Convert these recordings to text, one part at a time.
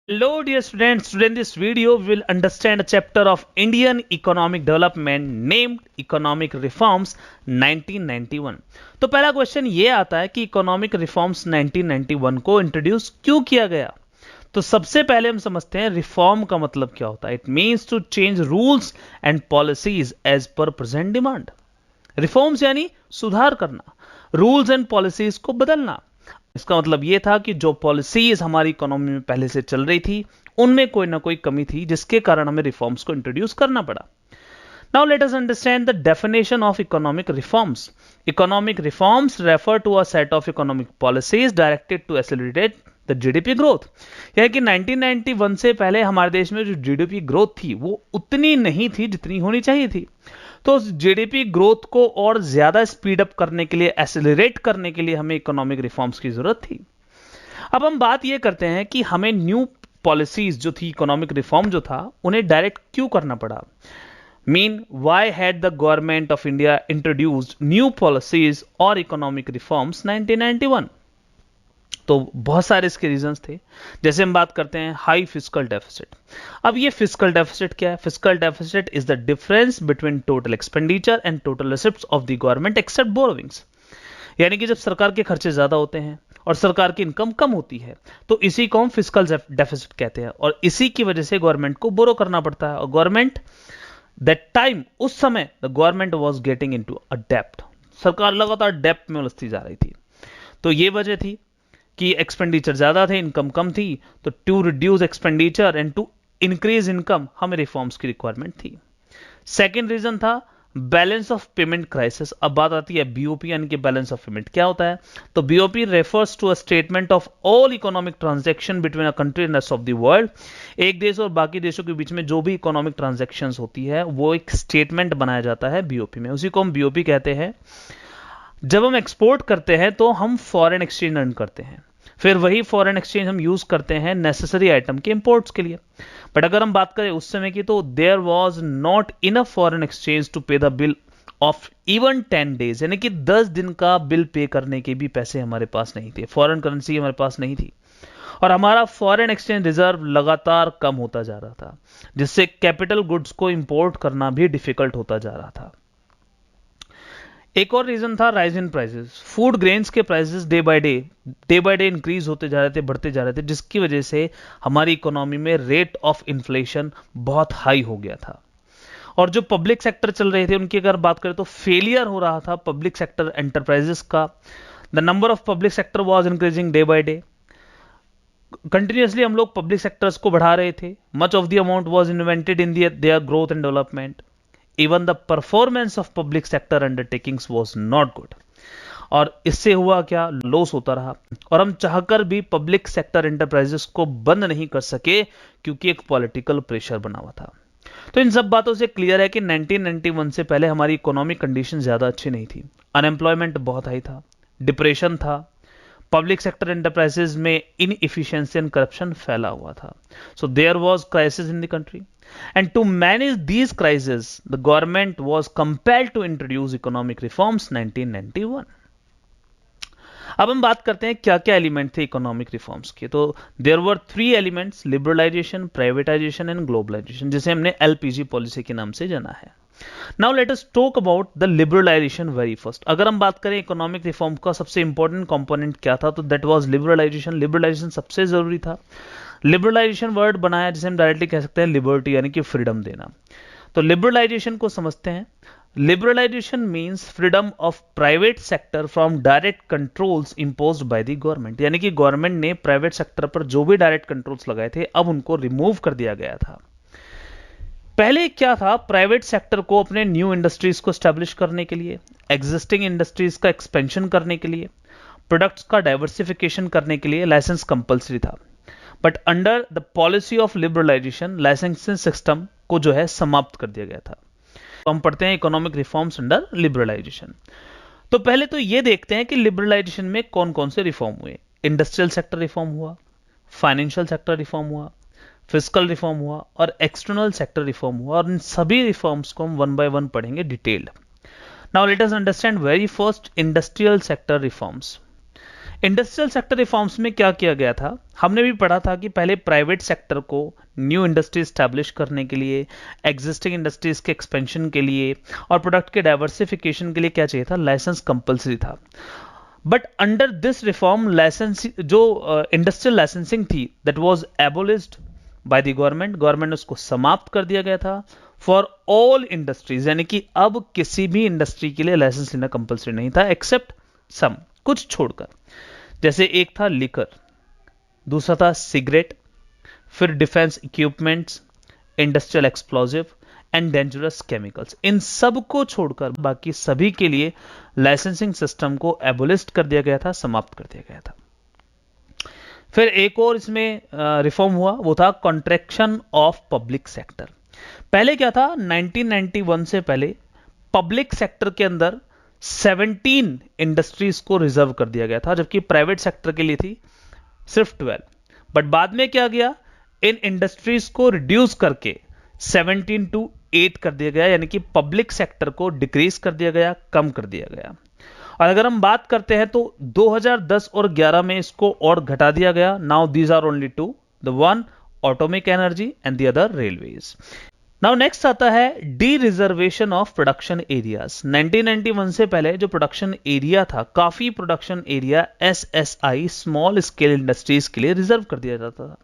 Hello dear students, today in this video we will understand a chapter of Indian economic development named Economic Reforms 1991। तो पहला question ये आता है कि economic reforms 1991 को introduce क्यों किया गया। तो सबसे पहले हम समझते हैं रिफॉर्म का मतलब क्या होता है। It means to change rules and policies as per present demand. Reforms यानी सुधार करना, रूल्स एंड पॉलिसीज को बदलना। इसका मतलब यह था कि जो पॉलिसीज हमारी इकोनॉमी में पहले से चल रही थी उनमें कोई ना कोई कमी थी, जिसके कारण हमें रिफॉर्म्स को इंट्रोड्यूस करना पड़ा। Now let us understand the definition of economic reforms. Economic reforms refer to a set of economic policies directed to accelerate the GDP growth। यानी कि 1991 से पहले हमारे देश में जो GDP ग्रोथ थी वो उतनी नहीं थी जितनी होनी चाहिए थी। तो जीडीपी ग्रोथ को और ज्यादा स्पीड अप करने के लिए, एक्सेलरेट करने के लिए हमें इकोनॉमिक रिफॉर्म्स की जरूरत थी। अब हम बात यह करते हैं कि हमें न्यू पॉलिसीज जो थी, इकोनॉमिक रिफॉर्म जो था, उन्हें डायरेक्ट क्यों करना पड़ा। Why had the government of India introduced new policies और इकोनॉमिक रिफॉर्म्स 1991। तो बहुत सारे इसके रीजंस थे। जैसे हम बात करते हैं हाई फिस्कल डेफिसिट। अब ये फिस्कल डेफिसिट क्या है? Fiscal deficit is the difference between total expenditure and total receipts of the government except borrowings. यानी कि जब सरकार के खर्चे ज्यादा होते हैं और सरकार की इनकम कम होती है तो इसी को हम फिस्कल डेफिसिट कहते हैं, और इसी की वजह से गवर्नमेंट को बोरो करना पड़ता है। और गवर्नमेंट दैट टाइम, उस समय the government was getting into a डेप्ट। सरकार लगातार डेप्ट में उलझती जा रही थी। तो ये वजह थी कि एक्सपेंडिचर ज्यादा थे, इनकम कम थी। तो to reduce expenditure and to increase income हमें रिफॉर्म्स की रिक्वायरमेंट थी। सेकेंड रीजन था बैलेंस ऑफ पेमेंट क्राइसिस। अब बात आती है बीओपी यानी कि बैलेंस ऑफ पेमेंट क्या होता है। तो BOP refers to a statement of all economic transaction between a country and rest of the world. एक देश और बाकी देशों के बीच में जो भी इकोनॉमिक ट्रांजैक्शन होती है वो एक स्टेटमेंट बनाया जाता है बीओपी में, उसी को हम बीओपी कहते हैं। जब हम एक्सपोर्ट करते हैं तो हम फॉरेन एक्सचेंज अर्न करते हैं, फिर वही फॉरेन एक्सचेंज हम यूज करते हैं नेसेसरी आइटम के इंपोर्ट्स के लिए। बट अगर हम बात करें उस समय की, तो there was not enough foreign exchange to pay the bill of even 10 days. यानी कि 10 दिन का बिल पे करने के भी पैसे हमारे पास नहीं थे, फॉरेन करेंसी हमारे पास नहीं थी, और हमारा फॉरेन एक्सचेंज रिजर्व लगातार कम होता जा रहा था, जिससे कैपिटल गुड्स को इंपोर्ट करना भी डिफिकल्ट होता जा रहा था। एक और रीजन था rise in prices. Food grains के prices day by day increase होते जा रहे थे, बढ़ते जा रहे थे, जिसकी वजह से हमारी इकोनॉमी में रेट ऑफ इन्फ्लेशन बहुत हाई हो गया था। और जो पब्लिक सेक्टर चल रहे थे उनकी अगर बात करें तो फेलियर हो रहा था पब्लिक सेक्टर एंटरप्राइजेस का। The number of public sector was increasing day by day. Continuously हम लोग पब्लिक सेक्टर्स को बढ़ा रहे थे। Much of the amount was invented in their growth and development. Even the performance of public sector undertakings was not good। और इससे हुआ क्या? लॉस होता रहा, और हम चाहकर भी पब्लिक सेक्टर एंटरप्राइजेस को बंद नहीं कर सके क्योंकि एक पॉलिटिकल प्रेशर बना हुआ था। तो इन सब बातों से क्लियर है कि 1991 से पहले हमारी इकोनॉमिक कंडीशन ज्यादा अच्छी नहीं थी। अनएम्प्लॉयमेंट बहुत हाई था, डिप्रेशन था, पब्लिक सेक्टर एंटरप्राइजेस में इनएफिशिएंसी एंड करप्शन फैला हुआ था। So there was crisis in the country, and to manage these crises the government was compelled to introduce economic reforms 1991। अब हम बात करते हैं क्या क्या एलिमेंट थे इकोनॉमिक रिफॉर्म्स के। तो there were 3 elements, liberalisation, privatisation and globalisation, जिसे हमने एलपीजी पॉलिसी के नाम से जाना है। Now let us talk about the liberalisation very first. अगर हम बात करें इकोनॉमिक रिफॉर्म का सबसे इंपॉर्टेंट कंपोनेंट क्या था, तो दैट वाज लिबरलाइजेशन। लिबरलाइजेशन सबसे जरूरी था। लिबरलाइजेशन वर्ड बनाया जिसे हम डायरेक्टली कह सकते हैं लिबर्टी, यानी कि फ्रीडम देना। तो लिबरलाइजेशन को समझते हैं। Liberalisation means freedom of private sector from direct controls imposed by the government. यानी कि गवर्नमेंट ने प्राइवेट सेक्टर पर जो भी डायरेक्ट कंट्रोल्स लगाए थे अब उनको रिमूव कर दिया गया था। पहले क्या था? प्राइवेट सेक्टर को अपने न्यू इंडस्ट्रीज को स्टैब्लिश करने के लिए, एग्जिस्टिंग इंडस्ट्रीज का एक्सपेंशन करने के लिए, प्रोडक्ट्स का डाइवर्सिफिकेशन करने के लिए लाइसेंस कंपलसरी था। But under the policy of liberalisation licensing system को जो है समाप्त कर दिया गया था। तो हम पढ़ते हैं इकोनॉमिक रिफॉर्म्स अंडर लिबरलाइजेशन। तो पहले तो ये देखते हैं कि लिबरलाइजेशन में कौन कौन से रिफॉर्म हुए। इंडस्ट्रियल सेक्टर रिफॉर्म हुआ, फाइनेंशियल सेक्टर रिफॉर्म हुआ, फिस्कल रिफॉर्म हुआ और एक्सटर्नल सेक्टर रिफॉर्म हुआ। और इन सभी रिफॉर्म्स को हम 1 by 1 पढ़ेंगे detailed. Now let us understand very first industrial sector reforms. Industrial sector reforms में क्या किया गया था, हमने भी पढ़ा था कि पहले प्राइवेट सेक्टर को न्यू इंडस्ट्री स्टैब्लिश करने के लिए, एग्जिस्टिंग इंडस्ट्रीज के एक्सपेंशन के लिए और प्रोडक्ट के डाइवर्सिफिकेशन के लिए क्या चाहिए था, लाइसेंस कंपलसरी था। But under this reform licence जो इंडस्ट्रियल लाइसेंसिंग थी that was abolished by the government ने उसको समाप्त कर दिया गया था फॉर ऑल इंडस्ट्रीज, यानी कि अब किसी भी इंडस्ट्री के लिए लाइसेंस लेना कंपलसरी नहीं था एक्सेप्ट सम, कुछ छोड़कर। जैसे एक था लिकर, दूसरा था सिगरेट, फिर defence equipments, industrial explosive and dangerous chemicals. इन सब को छोड़कर बाकी सभी के लिए लाइसेंसिंग सिस्टम को एबोलिस्ट कर दिया गया था, समाप्त कर दिया गया था। फिर एक और इसमें रिफॉर्म हुआ, वो था कॉन्ट्रैक्शन ऑफ पब्लिक सेक्टर। पहले क्या था, 1991 से पहले पब्लिक सेक्टर के अंदर 17 इंडस्ट्रीज को रिजर्व कर दिया गया था, जबकि प्राइवेट सेक्टर के लिए थी सिर्फ 12। बट बाद में क्या गया, इन इंडस्ट्रीज को रिड्यूस करके 17 to 8 कर दिया गया, यानी कि पब्लिक सेक्टर को डिक्रीज कर दिया गया, कम कर दिया गया। और अगर हम बात करते हैं तो 2010 और 11 में इसको और घटा दिया गया। Now these are only two, the one atomic energy and the other railways. Now next आता है dereservation of production areas. 1991 से पहले जो प्रोडक्शन एरिया था, काफी production area SSI small scale industries के लिए रिजर्व कर दिया जाता था।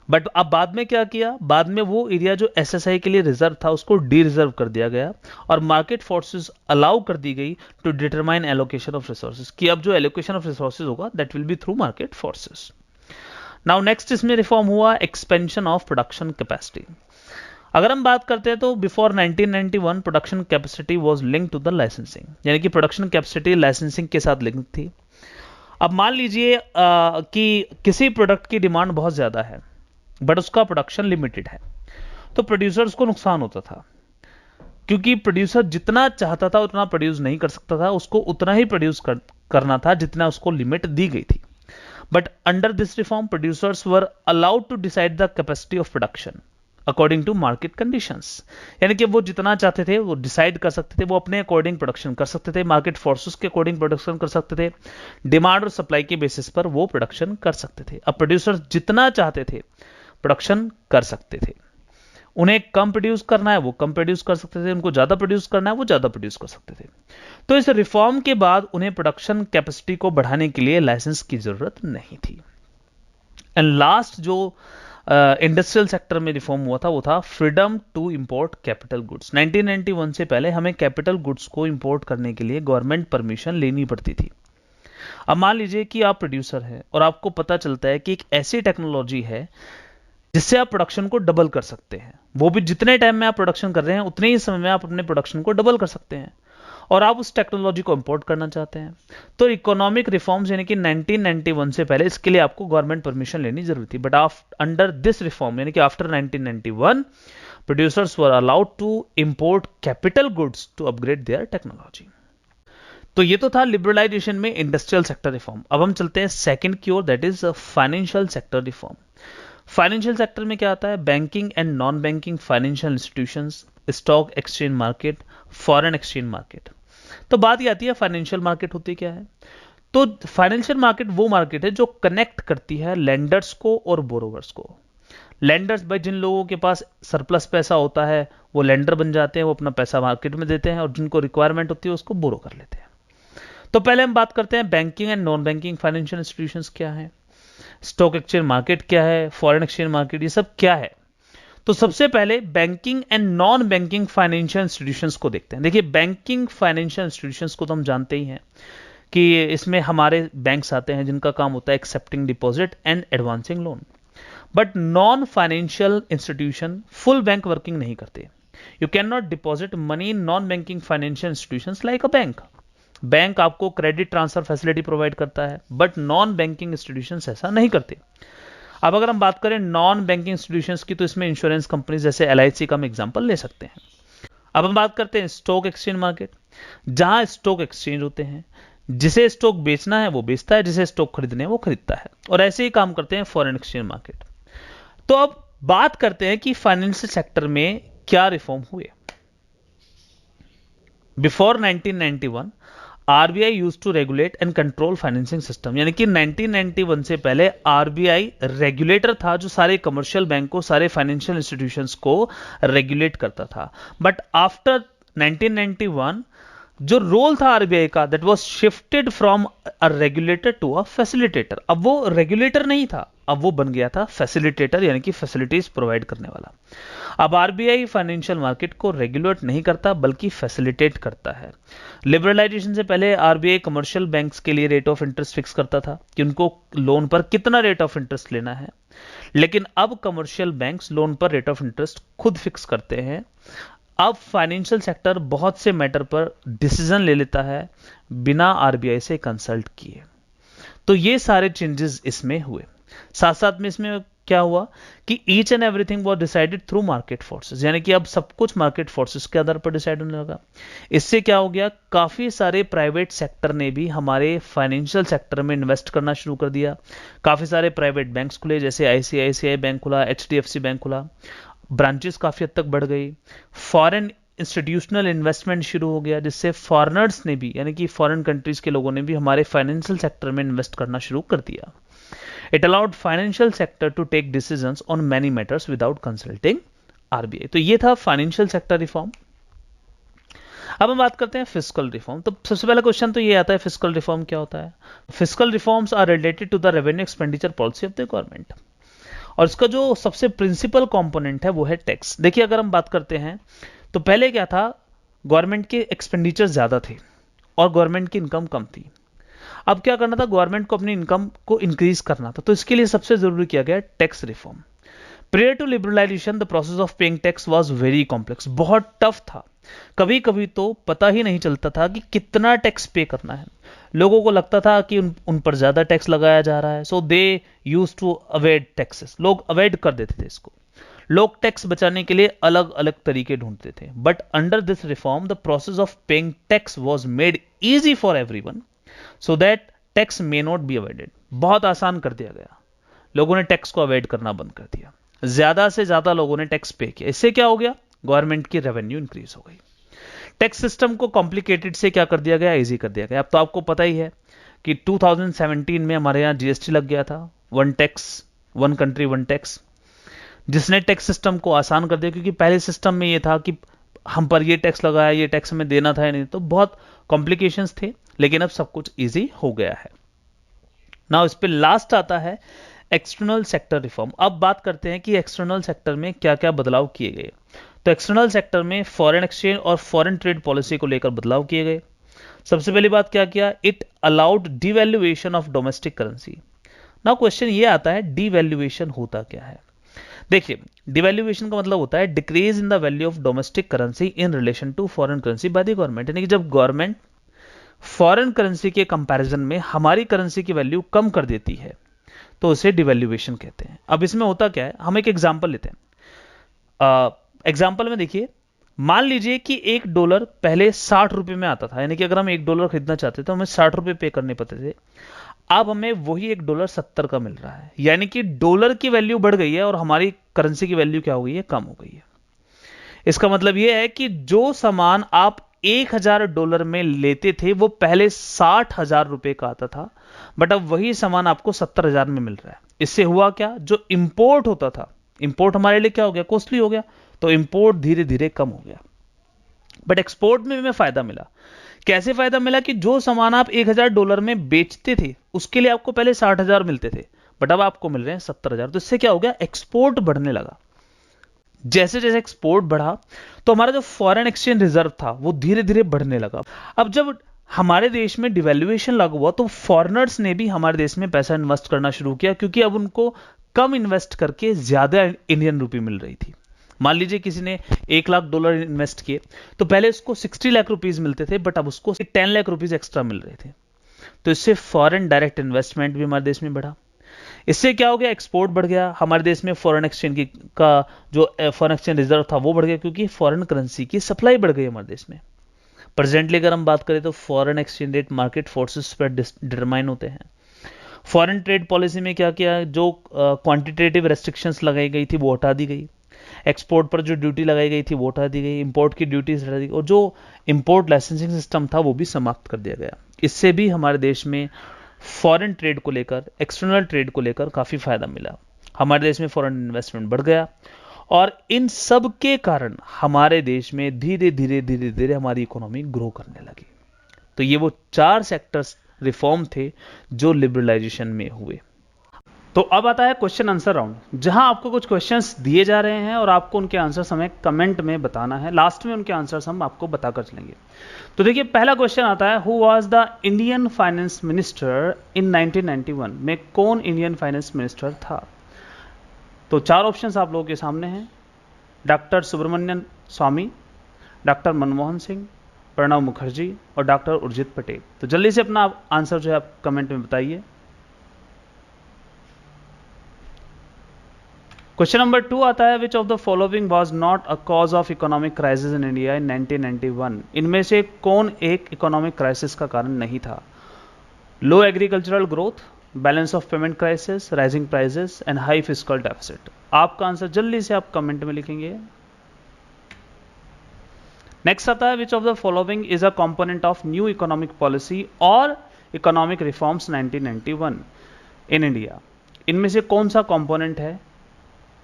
बट अब बाद में क्या किया, बाद में वो एरिया जो एसएसआई के लिए रिजर्व था उसको डी रिजर्व कर दिया गया और मार्केट फोर्सेस अलाउ कर दी गई to determine allocation of resources, कि अब जो एलोकेशन ऑफ रिसोर्सेज होगा that will be through market forces. Now next इसमें रिफॉर्म हुआ एक्सपेंशन ऑफ प्रोडक्शन कैपेसिटी। अगर हम बात करते हैं तो before 1991 production capacity was linked to the licensing, यानी कि प्रोडक्शन कैपेसिटी लाइसेंसिंग के साथ लिंक थी। अब मान लीजिए कि किसी प्रोडक्ट की डिमांड बहुत ज्यादा है बट उसका प्रोडक्शन लिमिटेड है, तो प्रोड्यूसर्स को नुकसान होता था, क्योंकि प्रोड्यूसर जितना चाहता था उतना प्रोड्यूस नहीं कर सकता था, उसको उतना ही प्रोड्यूस करना था जितना उसको लिमिट दी गई थी। But under this reform producers were allowed to decide the capacity of production according to market conditions, यानी कि वो जितना चाहते थे वो डिसाइड कर सकते थे, वो अपने अकॉर्डिंग प्रोडक्शन कर सकते थे, मार्केट फोर्सेस के अकॉर्डिंग प्रोडक्शन कर सकते थे, डिमांड और सप्लाई के बेसिस पर वो प्रोडक्शन कर सकते थे। अब प्रोड्यूसर्स जितना चाहते थे प्रोडक्शन कर सकते थे, उन्हें कम प्रोड्यूस करना है वो कम प्रोड्यूस कर सकते थे, उनको ज्यादा प्रोड्यूस करना है वो ज्यादा प्रोड्यूस कर सकते थे। तो इस रिफॉर्म के बाद उन्हें प्रोडक्शन कैपेसिटी को बढ़ाने के लिए लाइसेंस की जरूरत नहीं थी। एंड लास्ट जो इंडस्ट्रियल सेक्टर में रिफॉर्म हुआ था वो था freedom to import capital goods. 1991 से पहले हमें कैपिटल गुड्स को इंपोर्ट करने के लिए गवर्नमेंट परमिशन लेनी पड़ती थी। अब मान लीजिए कि आप प्रोड्यूसर हैं और आपको पता चलता है कि एक ऐसी टेक्नोलॉजी है जिससे आप प्रोडक्शन को डबल कर सकते हैं, वो भी जितने टाइम में आप प्रोडक्शन कर रहे हैं उतने ही समय में आप अपने प्रोडक्शन को डबल कर सकते हैं, और आप उस टेक्नोलॉजी को इंपोर्ट करना चाहते हैं। तो इकोनॉमिक रिफॉर्म्स यानी कि 1991 से पहले इसके लिए आपको गवर्नमेंट परमिशन लेनी जरूरी थी। बट अंडर दिस रिफॉर्म यानी कि after 1991 producers were allowed to import capital goods to upgrade their technology. तो ये तो था लिबरलाइजेशन में इंडस्ट्रियल सेक्टर रिफॉर्म। अब हम चलते हैं सेकंड की ओर, that is financial sector reform. Financial sector में क्या आता है, banking and non banking financial institutions, stock exchange market, foreign exchange market. तो बात ये आती है फाइनेंशियल मार्केट होती क्या है। तो फाइनेंशियल मार्केट वो मार्केट है जो कनेक्ट करती है लेंडर्स को और बोरोवर्स को। लेंडर्स भाई जिन लोगों के पास सरप्लस पैसा होता है वो लेंडर बन जाते हैं, वो अपना पैसा मार्केट में देते हैं, और जिनको रिक्वायरमेंट होती है उसको बोरो कर लेते हैं। तो पहले हम बात करते हैं banking and non banking financial institutions क्या है, स्टॉक एक्सचेंज मार्केट क्या है, फॉरेन एक्सचेंज मार्केट, ये सब क्या है। तो सबसे पहले banking and non banking financial institutions को देखते हैं। देखिए बैंकिंग फाइनेंशियल इंस्टीट्यूशंस को तो हम जानते ही हैं कि इसमें हमारे बैंक्स आते हैं जिनका काम होता है accepting deposit and advancing loan. But non financial institution full bank working नहीं करते। You can not deposit money in non banking financial institutions like a bank. Bank आपको क्रेडिट ट्रांसफर फैसिलिटी प्रोवाइड करता है, बट नॉन बैंकिंग इंस्टीट्यूशंस ऐसा नहीं करते। अब अगर हम बात करें नॉन बैंकिंग इंस्टीट्यूशंस की, तो इसमें इंश्योरेंस कंपनी जैसे LIC का हम एग्जांपल ले सकते हैं। अब हम बात करते हैं स्टॉक एक्सचेंज मार्केट, जहां स्टॉक एक्सचेंज होते हैं, जिसे स्टॉक बेचना है वो बेचता है, जिसे स्टॉक खरीदने है वो खरीदता है, और ऐसे ही काम करते हैं फॉरेन एक्सचेंज मार्केट। तो अब बात करते हैं कि फाइनेंशियल सेक्टर में क्या रिफॉर्म हुए। Before 1991 RBI used to regulate and control financing system, यानी कि 1991 से पहले आरबीआई रेगुलेटर था जो सारे कमर्शियल बैंकों, सारे फाइनेंशियल इंस्टीट्यूशंस को रेगुलेट करता था। बट आफ्टर 1991 जो रोल था आरबीआई का, that was shifted from a regulator to a facilitator. अब वो रेगुलेटर नहीं था, अब वो बन गया था फैसिलिटेटर, यानी कि फैसिलिटीज प्रोवाइड करने वाला। अब आरबीआई फाइनेंशियल मार्केट को रेगुलेट नहीं करता बल्कि फैसिलिटेट करता है। लिबरलाइजेशन से पहले आरबीआई कमर्शियल बैंक्स के लिए रेट ऑफ इंटरेस्ट फिक्स करता था कि उनको लोन पर कितना रेट ऑफ इंटरेस्ट लेना है, लेकिन अब कमर्शियल बैंक्स लोन पर रेट ऑफ इंटरेस्ट खुद फिक्स करते हैं। अब फाइनेंशियल सेक्टर बहुत से मैटर पर डिसीजन ले लेता है बिना आरबीआई से कंसल्ट किए। तो ये सारे चेंजेस इसमें हुए। साथ साथ में इसमें क्या हुआ कि each and everything was decided through market forces, यानी कि अब सब कुछ मार्केट फोर्सेस के आधार पर डिसाइड होने लगा। इससे क्या हो गया, काफी सारे प्राइवेट सेक्टर ने भी हमारे फाइनेंशियल सेक्टर में इन्वेस्ट करना शुरू कर दिया। काफी सारे प्राइवेट बैंक्स खुले, जैसे आईसीआईसीआई बैंक खुला, एचडीएफसी बैंक खुला, ब्रांचेस काफी हद तक बढ़ गई। फॉरेन इंस्टीट्यूशनल इन्वेस्टमेंट शुरू हो गया, जिससे फॉरेनर्स ने भी, यानी कि फॉरेन कंट्रीज के लोगों ने भी हमारे फाइनेंशियल सेक्टर में इन्वेस्ट करना शुरू कर दिया। It allowed financial sector to take decisions on many matters without consulting RBI। तो ये था फाइनेंशियल सेक्टर रिफॉर्म। अब हम बात करते हैं फिस्कल रिफॉर्म। तो सबसे पहला क्वेश्चन तो ये आता है, फिस्कल रिफॉर्म क्या होता है? Fiscal reforms are related to the revenue expenditure policy of the government, और इसका जो सबसे प्रिंसिपल कंपोनेंट है वो है टैक्स। देखिए, अगर हम बात करते हैं तो पहले क्या था, गवर्नमेंट के एक्सपेंडिचर ज्यादा थे और गवर्नमेंट की इनकम कम थी। अब क्या करना था, गवर्नमेंट को अपनी इनकम को इंक्रीज करना था, तो इसके लिए सबसे जरूरी किया गया tax reform. Prior to liberalisation the process of paying tax was very complex, बहुत टफ था। कभी कभी तो पता ही नहीं चलता था कि कितना टैक्स पे करना है। लोगों को लगता था कि उन पर ज्यादा टैक्स लगाया जा रहा है, सो दे यूज टू अवॉइड टैक्सेस, लोग अवॉइड कर देते थे इसको। लोग टैक्स बचाने के लिए अलग अलग तरीके ढूंढते थे। But under this reform the process of paying tax was made easy for everyone so that tax may not be avoided. बहुत आसान कर दिया गया, लोगों ने टैक्स को अवॉइड करना बंद कर दिया, ज्यादा से ज्यादा लोगों ने टैक्स पे किया। इससे क्या हो गया, गवर्नमेंट की रेवेन्यू इंक्रीज हो गई। टैक्स सिस्टम को कॉम्प्लिकेटेड से क्या कर दिया गया, इजी कर दिया गया। अब तो आपको पता ही है कि 2017 में हमारे यहां जीएसटी लग गया था, one tax one country one tax, जिसने टैक्स सिस्टम को आसान कर दिया। क्योंकि पहले सिस्टम में ये था कि हम पर ये टैक्स लगाया, ये टैक्स हमें देना था या नहीं, तो बहुत कॉम्प्लिकेशंस थे, लेकिन अब सब कुछ इजी हो गया है। नाउ इस पे लास्ट आता है एक्सटर्नल सेक्टर रिफॉर्म। अब बात करते हैं कि एक्सटर्नल सेक्टर में क्या क्या बदलाव किए गए। तो एक्सटर्नल सेक्टर में फॉरेन एक्सचेंज और फॉरेन ट्रेड पॉलिसी को लेकर बदलाव किए गए। सबसे पहली बात क्या किया, it allowed devaluation of domestic currency. Now question ये आता है, डिवैल्यूएशन होता क्या है? देखिए, डिवैल्यूएशन का मतलब होता है decrease in the value of domestic currency in relation to foreign currency by the government, यानी कि जब गवर्नमेंट फॉरेन करेंसी के कंपैरिजन में हमारी करेंसी की वैल्यू कम कर देती है तो उसे डिवैल्यूएशन कहते हैं। अब इसमें होता क्या है, हम एक एग्जांपल लेते हैं। एग्जांपल में देखिए, मान लीजिए कि $1 पहले 60 रुपए में आता था, यानी कि अगर हम $1 खरीदना चाहते तो हमें 60 रुपए पे करने पड़ते थे। अब हमें वही $1 70 का मिल रहा है, यानी कि डॉलर की वैल्यू बढ़ गई है और हमारी करेंसी की वैल्यू क्या हो गई है, कम हो गई है। इसका मतलब यह है कि जो सामान आप $1000 में लेते थे वो पहले 60,000 रुपए का आता था, बट अब वही सामान आपको 70,000 में मिल रहा है। इससे हुआ क्या, जो इंपोर्ट होता था, इंपोर्ट हमारे लिए क्या हो गया, कॉस्टली हो गया, तो इंपोर्ट धीरे धीरे कम हो गया। बट एक्सपोर्ट में हमें फायदा मिला। कैसे फायदा मिला कि जो सामान आप $1000 में बेचते थे उसके लिए आपको पहले 60,000 मिलते थे, बट अब आपको मिल रहे हैं 70,000। तो इससे क्या हो गया, एक्सपोर्ट बढ़ने लगा। जैसे जैसे एक्सपोर्ट बढ़ा तो हमारा जो फॉरेन एक्सचेंज रिजर्व था वो धीरे धीरे बढ़ने लगा। अब जब हमारे देश में डिवैल्यूएशन लागू हुआ तो फॉरेनर्स ने भी हमारे देश में पैसा इन्वेस्ट करना शुरू किया, क्योंकि अब उनको कम इन्वेस्ट करके ज्यादा इंडियन रुपी मिल रही थी। मान लीजिए किसी ने $1 लाख इन्वेस्ट किए तो पहले उसको 60 लाख रुपीज मिलते थे, बट अब उसको 10 लाख रुपीज एक्स्ट्रा मिल रहे थे। तो इससे फॉरेन डायरेक्ट इन्वेस्टमेंट भी हमारे देश में बढ़ा। इससे क्या हो गया, एक्सपोर्ट बढ़ गया, हमारे देश में फॉरेन एक्सचेंज का जो फॉरेन एक्सचेंज रिजर्व था वो बढ़ गया, क्योंकि फॉरेन करेंसी की सप्लाई बढ़ गई हमारे देश में। प्रेजेंटली अगर हम बात करें तो foreign exchange rate market forces पर डिटरमाइन होते हैं। फॉरेन ट्रेड पॉलिसी में क्या किया, जो क्वांटिटेटिव रेस्ट्रिक्शंस लगाई गई थी वो हटा दी गई। एक्सपोर्ट पर जो ड्यूटी लगाई गई थी वो हटा दी गई, इंपोर्ट की ड्यूटीज हटा दी गई, और जो इंपोर्ट लाइसेंसिंग सिस्टम था वो भी समाप्त कर दिया गया। इससे भी हमारे देश में फॉरेन ट्रेड को लेकर, एक्सटर्नल ट्रेड को लेकर काफ़ी फायदा मिला। हमारे देश में फॉरेन इन्वेस्टमेंट बढ़ गया, और इन सब के कारण हमारे देश में धीरे धीरे धीरे धीरे हमारी इकोनॉमी ग्रो करने लगी। तो ये वो 4 सेक्टर्स रिफॉर्म थे जो लिबरलाइजेशन में हुए। तो अब आता है क्वेश्चन आंसर राउंड, जहां आपको कुछ क्वेश्चंस दिए जा रहे हैं और आपको उनके आंसर्स हमें कमेंट में बताना है। लास्ट में उनके आंसर्स हम आपको बताकर चलेंगे। तो देखिए पहला क्वेश्चन आता है, who was the Indian finance minister in 1991? में कौन इंडियन फाइनेंस मिनिस्टर था? तो 4 ऑप्शंस आप लोगों के सामने हैं, डॉक्टर सुब्रमण्यम स्वामी, डॉक्टर मनमोहन सिंह, प्रणब मुखर्जी और डॉक्टर उर्जित पटेल। तो जल्दी से अपना आंसर जो है आप कमेंट में बताइए। क्वेश्चन नंबर 2 आता है, which of the following was not a cause of economic crisis in India in 1991? इनमें से कौन एक इकोनॉमिक क्राइसिस का कारण नहीं था? Low agricultural growth, balance of payment crisis, rising prices and high fiscal deficit. आपका आंसर जल्दी से आप कमेंट में लिखेंगे। नेक्स्ट आता है, which of the following is a component of new economic policy और इकोनॉमिक रिफॉर्म्स 1991 इन इंडिया? इनमें से कौन सा कंपोनेंट है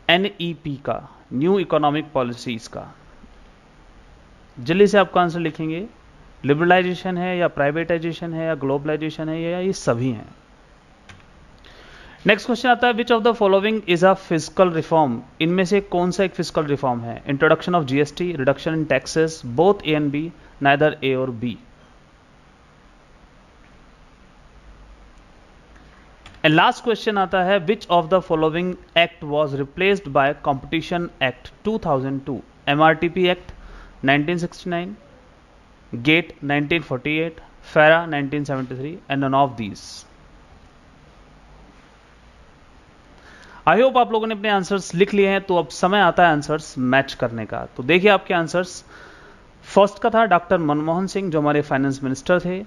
NEP का, न्यू इकोनॉमिक पॉलिसीज का? जल्दी से आपका आंसर लिखेंगे। लिबरलाइजेशन है या प्राइवेटाइजेशन है या ग्लोबलाइजेशन है या ये सभी हैं? नेक्स्ट क्वेश्चन आता है, which of the following is a fiscal reform? इनमें से कौन सा एक फिस्कल रिफॉर्म है? Introduction of GST, reduction in taxes, both A and B, neither A और B। एंड लास्ट क्वेश्चन आता है, which of the following act was replaced by competition act 2002? MRTP act 1969, GATT 1948, FERA 1973 and none of these. I hope आप लोगों ने अपने answers लिख लिए हैं। तो अब समय आता है आंसर्स मैच करने का। तो देखिए आपके आंसर्स, फर्स्ट का था डॉक्टर मनमोहन सिंह जो हमारे फाइनेंस मिनिस्टर थे।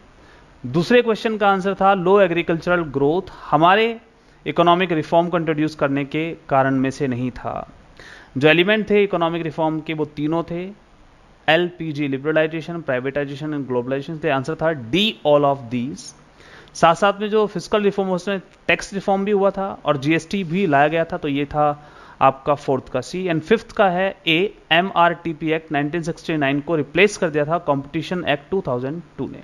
दूसरे क्वेश्चन का आंसर था लो एग्रीकल्चरल ग्रोथ, हमारे इकोनॉमिक रिफॉर्म को इंट्रोड्यूस करने के कारण में से नहीं था। जो एलिमेंट थे इकोनॉमिक रिफॉर्म के वो तीनों थे, LPG liberalisation, privatisation and globalisation थे। आंसर था D, ऑल ऑफ दीज। साथ साथ में जो फिस्कल रिफॉर्म उसमें टैक्स रिफॉर्म भी हुआ था और GST भी लाया गया था, तो ये था आपका फोर्थ का C। एंड फिफ्थ का है A, MRTP एक्ट 1969 को रिप्लेस कर दिया था कॉम्पिटिशन एक्ट 2002 ने।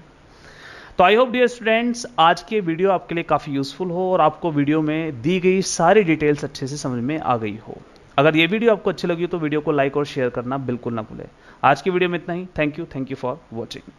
तो आई होप डियर स्टूडेंट्स आज के वीडियो आपके लिए काफ़ी यूजफुल हो और आपको वीडियो में दी गई सारी डिटेल्स अच्छे से समझ में आ गई हो। अगर ये वीडियो आपको अच्छी लगी तो वीडियो को लाइक और शेयर करना बिल्कुल ना भूलें। आज की वीडियो में इतना ही। Thank you for watching.